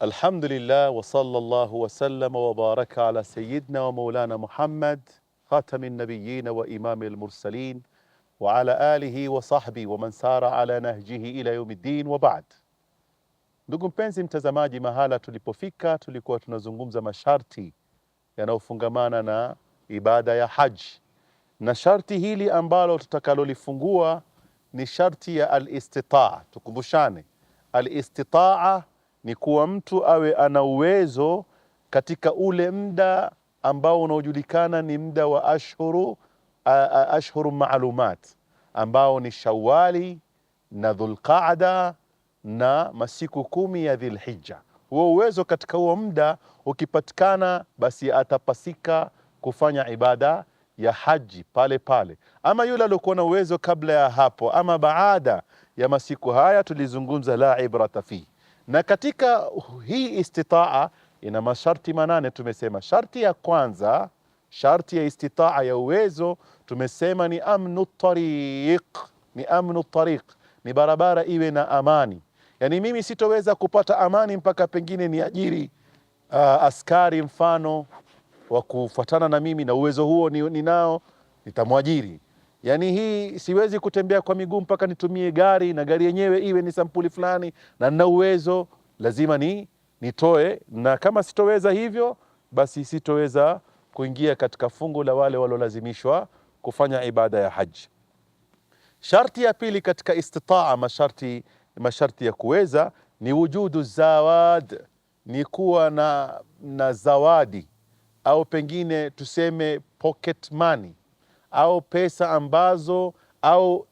Alhamdulillah wa sallallahu wa sallama wa baraka ala sayyidina wa maulana Muhammad khatamin nabiyyin wa imamil mursalin wa ala alihi wa sahbihi wa man sara ala nahjihi ila yaumiddin wa ba'd. Ndugu mpenzi mtazamaji, mahala tulipofika tulikuwa tunazungumza masharti yanayofungamana na ibada ya haji, na sharti hili ambalo tutakalolifungua ni sharti ya al-istitaa. Tukumbushane, al-istitaa ni kuwa mtu awe ana uwezo katika ule muda ambao unaojulikana ni muda wa ashhuru maalumat, ambao ni Shawali na Dhulqaada na masiku 10 ya Dhilhijja. Huo uwezo katika huo muda ukipatikana, basi atapasika kufanya ibada ya haji pale pale. Ama yule alikuwa na uwezo kabla ya hapo ama baada ya masiku haya, tulizungumza la ibrata fi. Na katika hii istitaa ina masharti manane. Tumesema sharti ya kwanza, sharti ya istitaa ya uwezo, tumesema ni amnu tariq. Ni amnu tariq, ni barabara iwe na amani. Yani mimi sitoweza kupata amani mpaka pengine ni ajiri askari mfano wa kufuatana na mimi, na uwezo huo ninao, nitamwajiri. Yani hii siwezi kutembea kwa miguu mpaka nitumie gari, na gari yenyewe iwe ni sampuli fulani na nina uwezo, lazima nitoe, na kama sitoweza hivyo, basi sitoweza kuingia katika fungu la wale walolazimishwa kufanya ibada ya haji. Sharti ya pili katika istitaa, masharti ya kuweza, ni wujudu zawad, ni kuwa na zawadi au pengine tuseme pocket money au pesa ambazo au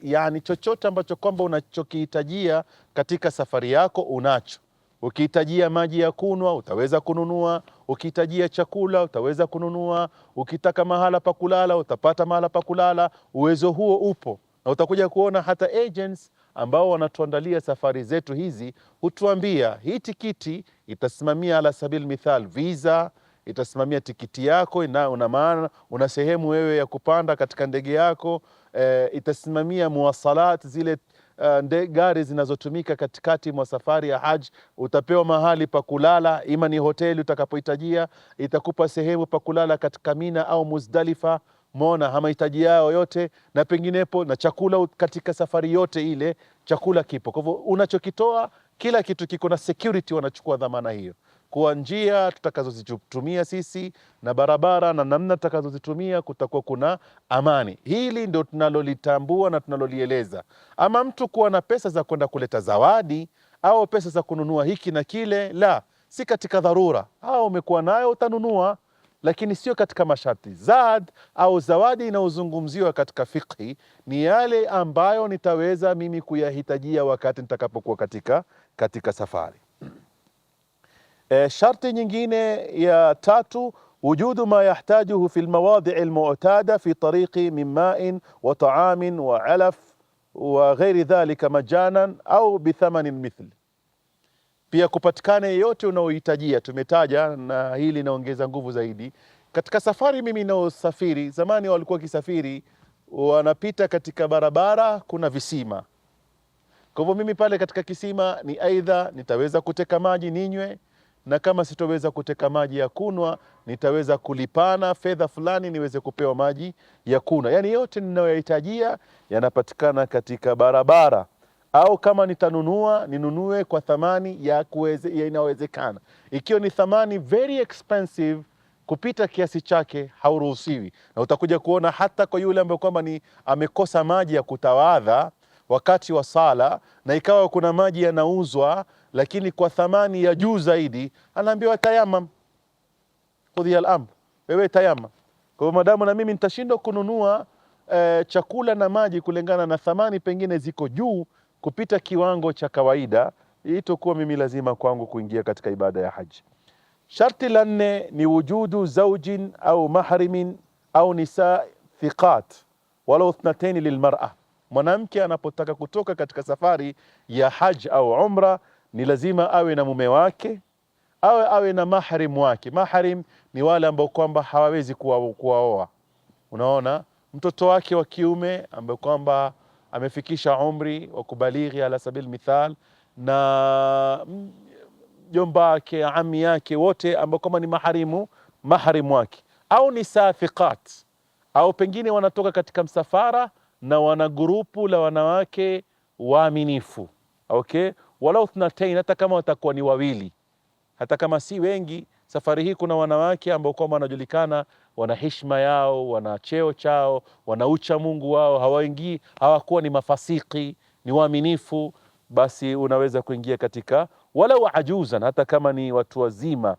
yani chochote ambacho kwamba unachokihitajia katika safari yako unacho. Ukihitajia maji ya kunwa utaweza kununua, ukihitajia chakula utaweza kununua, ukitaka mahala pa kulala utapata mahala pa kulala. Uwezo huo upo, na utakuja kuona hata agents ambao wanatuandalia safari zetu hizi hutuambia hii tikiti itasimamia ala sabil mithal visa, itasimamia tikiti yako, una maana una sehemu wewe ya kupanda katika ndege yako, itasimamia muwasalat, zile gari zinazotumika katikati mwa safari ya haji. Utapewa mahali pa kulala, ima ni hoteli utakapohitajia, itakupa sehemu pa kulala katika Mina au Muzdalifa, mona mahitaji yao yote, na penginepo, na chakula katika safari yote ile, chakula kipo. Kwa hivyo unachokitoa kila kitu kiko na security, wanachukua dhamana hiyo kwa njia tutakazozitumia sisi na barabara na namna tutakazozitumia, kutakuwa kuna amani. Hili ndio tunalolitambua na tunalolieleza. Ama mtu kuwa na pesa za kwenda kuleta zawadi au pesa za kununua hiki na kile, la, si katika dharura. Au umekuwa nayo utanunua, lakini sio katika masharti. Zad au zawadi inayozungumziwa katika fiqhi ni yale ambayo nitaweza mimi kuyahitajia wakati nitakapokuwa katika safari. Sharti nyingine ya tatu, wujudu ma yahtajuhu fi almawadi' almu'tada fi tariqi min ma'in wa ta'amin wa 'alaf wa ghairi dhalika majanan au bithamanin mithli. Pia kupatikane yote unaohitajia. Tumetaja, na hili naongeza nguvu zaidi katika safari. Mimi naosafiri, zamani walikuwa kisafiri wanapita katika barabara kuna visima. Kwa hivyo mimi pale katika kisima ni aidha nitaweza kuteka maji ninywe, na kama sitoweza kuteka maji ya kunwa nitaweza kulipana fedha fulani niweze kupewa maji ya kunwa. Yani yote ninayohitajia yanapatikana katika barabara, au kama nitanunua ninunue kwa thamani ya inawezekana. Ikiwa ni thamani very expensive kupita kiasi chake hauruhusiwi. Na utakuja kuona hata kwa yule ambaye kwamba ni amekosa maji ya kutawadha wakati wa sala, na ikawa kuna maji yanauzwa lakini kwa thamani ya juu zaidi, anaambiwa tayamam, khudhi al-amr, wewe tayamam. Kwa hiyo madamu na mimi nitashindwa kununua chakula na maji kulingana na thamani pengine ziko juu kupita kiwango cha kawaida, itakuwa mimi lazima kwangu kuingia katika ibada ya haji. Sharti la 4 ni wujudu zawjin au mahrimin au nisa thiqat walau ithnatayn lilmar'a. Mwanamke anapotaka kutoka katika safari ya haji au umra ni lazima awe na mume wake, awe na mahrim wake. Mahrim ni wale ambao kwamba hawawezi kuwaoa. Unaona, mtoto wake wa kiume ambaye kwamba amefikisha umri wa kubalighi ala sabil mithal, na jomba yake, ami yake, wote ambao kama ni maharimu wake, au ni safiqat, au pengine wanatoka katika msafara na wana grupu la wanawake waaminifu, okay, walau thnatain, hata kama watakuwa ni wawili, hata kama si wengi. Safari hii kuna wanawake ambao kwa wanajulikana, wana heshima yao, wana cheo chao, wana ucha Mungu wao, hawaingii, hawakuwa ni mafasiki, ni waaminifu. Basi unaweza kuingia katika walau ajuzan, hata kama ni watu wazima,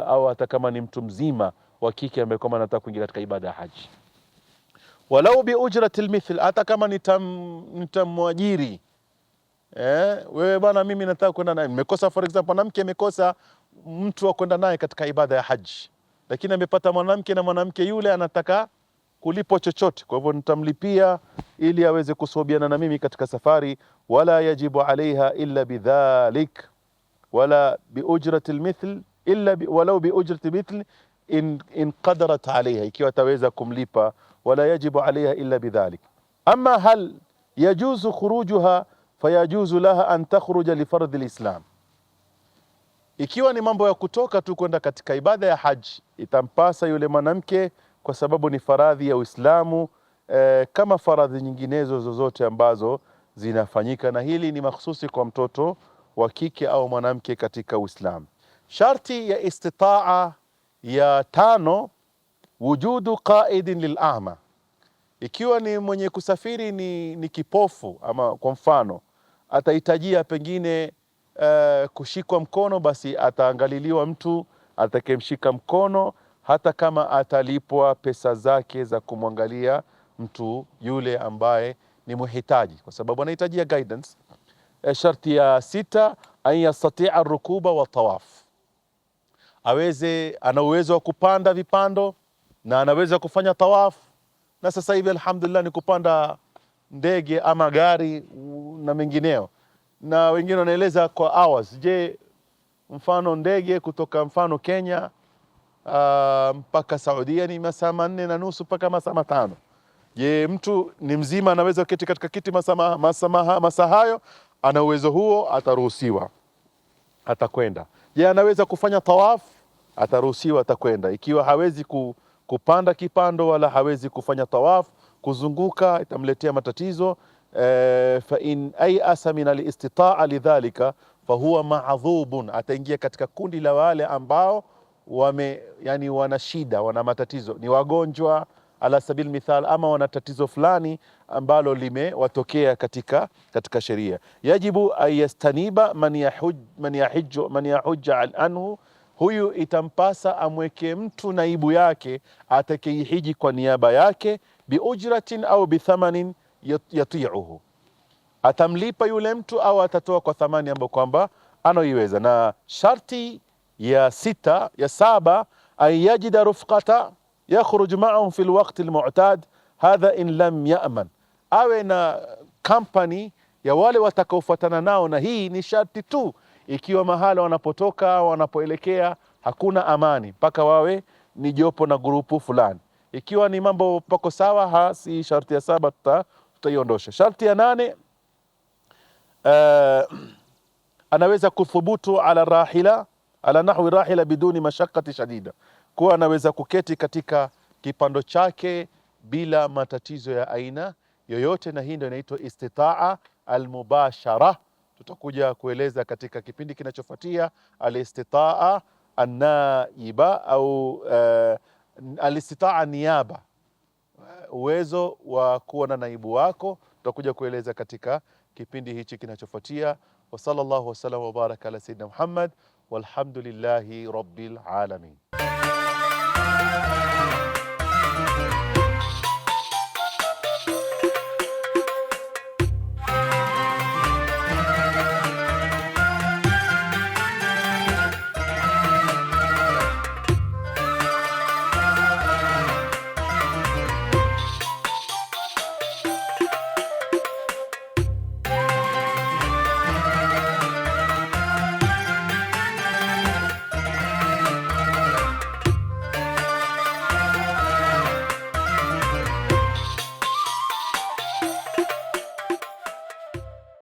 au hata kama ni mtu mzima wa kike ambaye kama anataka kuingia katika ibada ya haji, walau bi ujrati almithl, hata kama nitamwajiri. Wewe bwana, mimi nataka kwenda naye, nimekosa, for example, mwanamke amekosa mtu wa kwenda naye katika ibada ya haji, lakini amepata mwanamke na mwanamke yule anataka kulipo chochote, kwa hivyo nitamlipia ili aweze kusuhubiana na mimi katika safari. Wala yajibu alaiha illa bidhalik, wala biujrati almithl illa walau biujrati mithl in qadarat alaiha, ikiwa ataweza kumlipa. Wala yajibu alaiha illa bidhalik. Ama hal yajuzu khurujuha fayajuzu laha an takhruja li fardhi alislam, ikiwa ni mambo ya kutoka tu kwenda katika ibada ya haji, itampasa yule mwanamke kwa sababu ni faradhi ya Uislamu, kama faradhi nyinginezo zozote ambazo zinafanyika, na hili ni makhsusi kwa mtoto wa kike au mwanamke katika Uislamu. Sharti ya istitaa ya 5, wujudu qaidin lil'ama, ikiwa ni mwenye kusafiri ni kipofu, ama kwa mfano atahitajia pengine kushikwa mkono, basi ataangaliliwa mtu atakayemshika mkono, hata kama atalipwa pesa zake za kumwangalia mtu yule ambaye ni muhitaji, kwa sababu anahitajia guidance. Sharti ya 6, an yastatia rukuba wa tawaf, ana uwezo wa kupanda vipando na anaweza kufanya tawaf. Na sasa hivi alhamdulillah ni kupanda ndege ama gari na mengineo, na wengine wanaeleza kwa hours. Je, mfano ndege kutoka mfano Kenya mpaka Saudia ni masaa 4.5 mpaka masaa 5. Je, mtu ni mzima anaweza kuketi katika kiti masaa hayo? Ana uwezo huo, ataruhusiwa, atakwenda. Je, anaweza kufanya tawaf? Ataruhusiwa, atakwenda. Ikiwa hawezi kupanda kipando wala hawezi kufanya tawaf, kuzunguka itamletea matatizo. Fa in ayasa min alistitaa lidhalika fahuwa ma'dhubun, ataingia katika kundi la wale ambao wana shida, wana matatizo, ni wagonjwa ala sabil mithal, ama wana tatizo fulani ambalo limewatokea katika sheria. Yajibu ayastaniba man yahujja anhu, huyu itampasa amweke mtu naibu yake atakayehiji kwa niaba yake, biujratin au bithamanin yati'uhu, atamlipa yule mtu au atatoa kwa thamani ambayo kwamba anaiweza. Na sharti ya 7, an yajida rufqata yakhruj ma'ahum fi alwaqt almu'tad, hadha in lam ya'man, awe na company ya wale watakaofuatana nao, na hii ni sharti tu ikiwa mahala wanapotoka wanapoelekea hakuna amani, mpaka wawe ni jopo na grupu fulani. Ikiwa ni mambo pako sawa, si sharti ya 7 tutaiondosha. Sharti ya 8, anaweza kuthubutu ala nahwi rahila biduni mashaqqati shadida, kuwa anaweza kuketi katika kipando chake bila matatizo ya aina yoyote, na hii ndio inaitwa istitaa almubashara. Tutakuja kueleza katika kipindi kinachofuatia alistitaa an-naiba au alistitaa niyaba, uwezo wa kuwa na naibu wako. Tutakuja kueleza katika kipindi hichi kinachofuatia. Wa sallallahu wasallam wa baraka ala sayyidina Muhammad walhamdulillahi rabbil alamin.